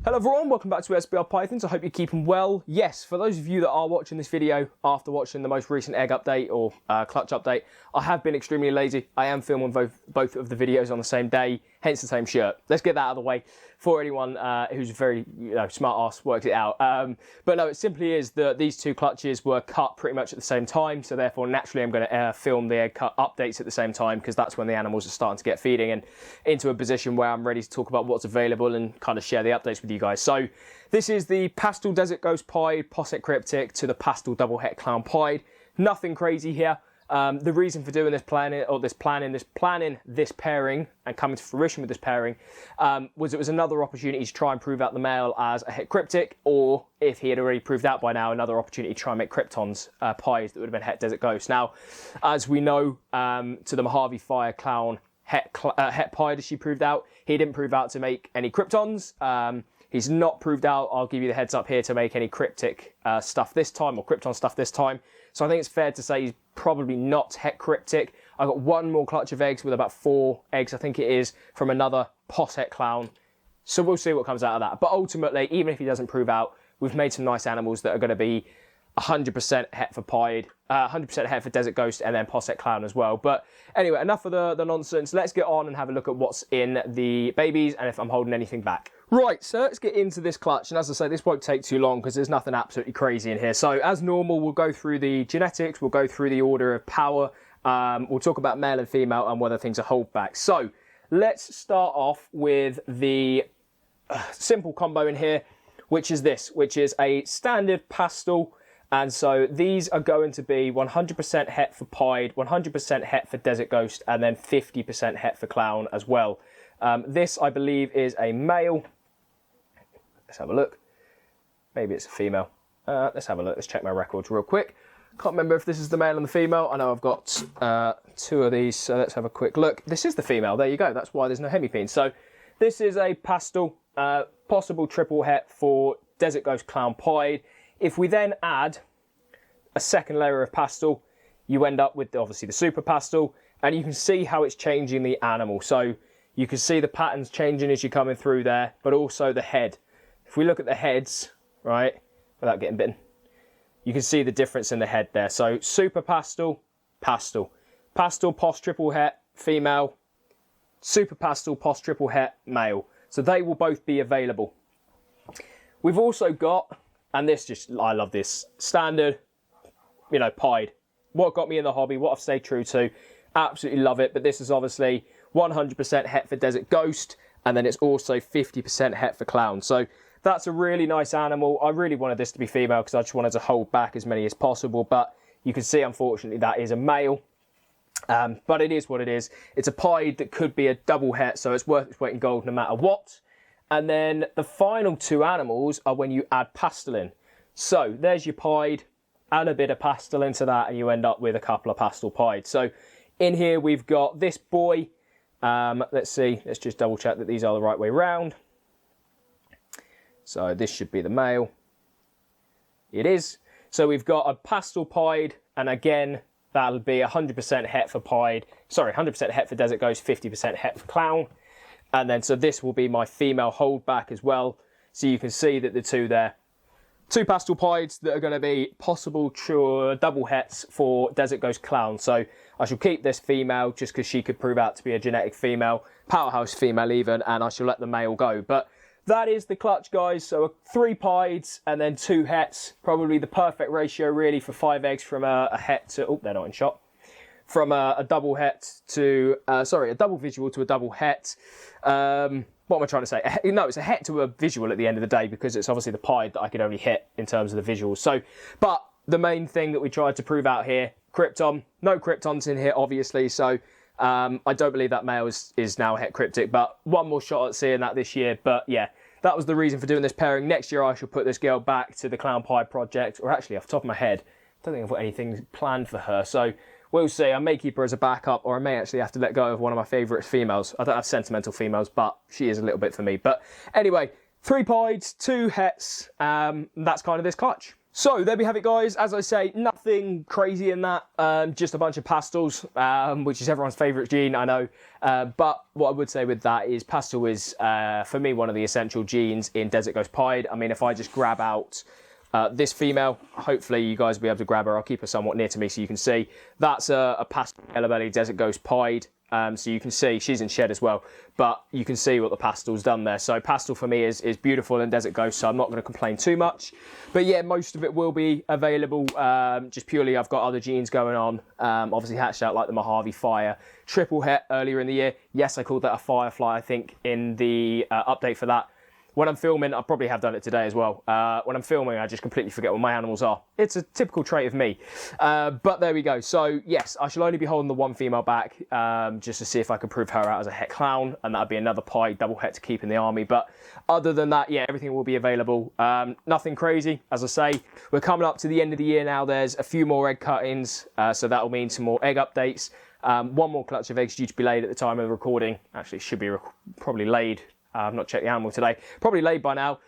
Hello everyone, welcome back to SBR Pythons. I hope you're keeping well. Yes, for those of you that are watching this video after watching the most recent egg update or clutch update, I have been extremely lazy. I am filming both of the videos on the same day, hence the same shirt. Let's get that out of the way for anyone who's very smart ass works it out. But no, it simply is that these two clutches were cut pretty much at the same time, so therefore naturally I'm going to film the egg cut updates at the same time because that's when the animals are starting to get feeding and into a position where I'm ready to talk about what's available and kind of share the updates with you guys. So this is the Pastel Desert Ghost Pied Posset Cryptic to the Pastel Double Het Clown Pied. Nothing crazy here. The reason for doing this planning this pairing and coming to fruition with this pairing was it was another opportunity to try and prove out the male as a Het Cryptic, or if he had already proved out by now, another opportunity to try and make Kryptons pies that would have been Het Desert Ghost. Now, as we know, to the Mojave Fire Clown Het Pied, as she proved out, he didn't prove out to make any Kryptons. He's not proved out, I'll give you the heads up here, to make any Cryptic stuff this time, or Krypton stuff this time. So I think it's fair to say he's probably not Het Cryptic. I've got one more clutch of eggs with about 4 eggs, I think it is, from another Posset Clown. So we'll see what comes out of that. But ultimately, even if he doesn't prove out, we've made some nice animals that are going to be 100% Het for Pied, 100% Het for Desert Ghost, and then Posset Clown as well. But anyway, enough of the nonsense. Let's get on and have a look at what's in the babies and if I'm holding anything back. Right, so let's get into this clutch, and as I say, this won't take too long because there's nothing absolutely crazy in here. So as normal, we'll go through the genetics, we'll go through the order of power, we'll talk about male and female and whether things are holdback. So let's start off with the simple combo in here, which is a standard pastel. And so these are going to be 100% Het for Pied, 100% Het for Desert Ghost, and then 50% Het for Clown as well. This, I believe, is a male. Let's have a look. Maybe it's a female. Let's have a look. Let's check my records real quick. Can't remember if this is the male and the female. I know I've got 2 of these, so let's have a quick look. This is the female. There you go. That's why there's no hemipene. So this is a pastel, possible triple Het for Desert Ghost Clown Pied. If we then add a second layer of pastel, you end up with obviously the super pastel, and you can see how it's changing the animal. So you can see the patterns changing as you're coming through there, but also the head. If we look at the heads, right, without getting bitten, you can see the difference in the head there. So super pastel, pastel. Pastel post triple Het, female. Super pastel post triple Het, male. So they will both be available. We've also got, and I love this, standard, pied. What got me in the hobby, what I've stayed true to, absolutely love it. But this is obviously 100% Het for Desert Ghost, and then it's also 50% Het for Clown. So that's a really nice animal. I really wanted this to be female because I just wanted to hold back as many as possible, but you can see, unfortunately, that is a male. But it is what it is. It's a pied that could be a double Het, so it's worth its weight in gold no matter what. And then the final 2 animals are when you add pastel in. So there's your pied, add a bit of pastel into that, and you end up with a couple of pastel pied. So in here we've got this boy. Let's see, let's just double check that these are the right way round. So this should be the male. It is. So we've got a pastel pied, and again, that'll be 100% Het for Pied. Sorry, 100% Het for Desert Ghost, 50% Het for Clown. And then, so this will be my female holdback as well. So you can see that the 2 there. 2 pastel pieds that are going to be possible true double hets for Desert Ghost Clown. So I shall keep this female just because she could prove out to be a genetic female, powerhouse female even, and I shall let the male go. But that is the clutch, guys. So 3 pieds and then 2 hets. Probably the perfect ratio, really, for 5 eggs from a het to... Oh, they're not in shot. From a double het to... a double visual to a double het. What am I trying to say? No, it's a het to a visual at the end of the day because it's obviously the pied that I could only hit in terms of the visuals. So, but the main thing that we tried to prove out here, Krypton. No Kryptons in here, obviously. So I don't believe that male is now a Het Cryptic, but one more shot at seeing that this year. But yeah, that was the reason for doing this pairing. Next year I shall put this girl back to the Clown Pie project, or actually off the top of my head, I don't think I've got anything planned for her. So we'll see. I may keep her as a backup, or I may actually have to let go of one of my favourite females. I don't have sentimental females, but she is a little bit for me. But anyway, 3 pieds, 2 hets. That's kind of this clutch. So there we have it, guys. As I say, nothing crazy in that, just a bunch of pastels, which is everyone's favourite gene, I know. But what I would say with that is pastel is, for me, one of the essential genes in Desert Ghost Pied. I mean, if I just grab out this female, hopefully you guys will be able to grab her. I'll keep her somewhat near to me so you can see. That's a pastel yellow belly Desert Ghost Pied. So you can see she's in shed as well, but you can see what the pastel's done there. So pastel for me is beautiful in Desert Ghost, so I'm not going to complain too much. But yeah, most of it will be available. Just purely, I've got other genes going on. Obviously hatched out like the Mojave Fire triple het earlier in the year. Yes, I called that a Firefly, I think, in the update for that. When I'm filming, I probably have done it today as well. When I'm filming, I just completely forget what my animals are. It's a typical trait of me. But there we go. So, yes, I shall only be holding the one female back just to see if I can prove her out as a het clown. And that would be another pie double het to keep in the army. But other than that, yeah, everything will be available. Nothing crazy. As I say, we're coming up to the end of the year now. There's a few more egg cuttings. So that will mean some more egg updates. One more clutch of eggs due to be laid at the time of the recording. Actually, should be probably laid. I've not checked the animal today. Probably laid by now.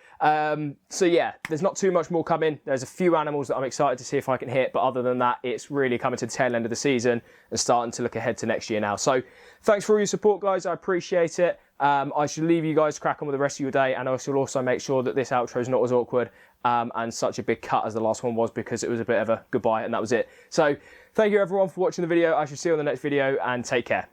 So yeah, there's not too much more coming. There's a few animals that I'm excited to see if I can hit, but other than that, it's really coming to the tail end of the season and starting to look ahead to next year now. So thanks for all your support, guys. I appreciate it. I should leave you guys to crack on with the rest of your day, and I shall also make sure that this outro is not as awkward and such a big cut as the last one was, because it was a bit of a goodbye and that was it. So thank you everyone for watching the video. I shall see you on the next video, and take care.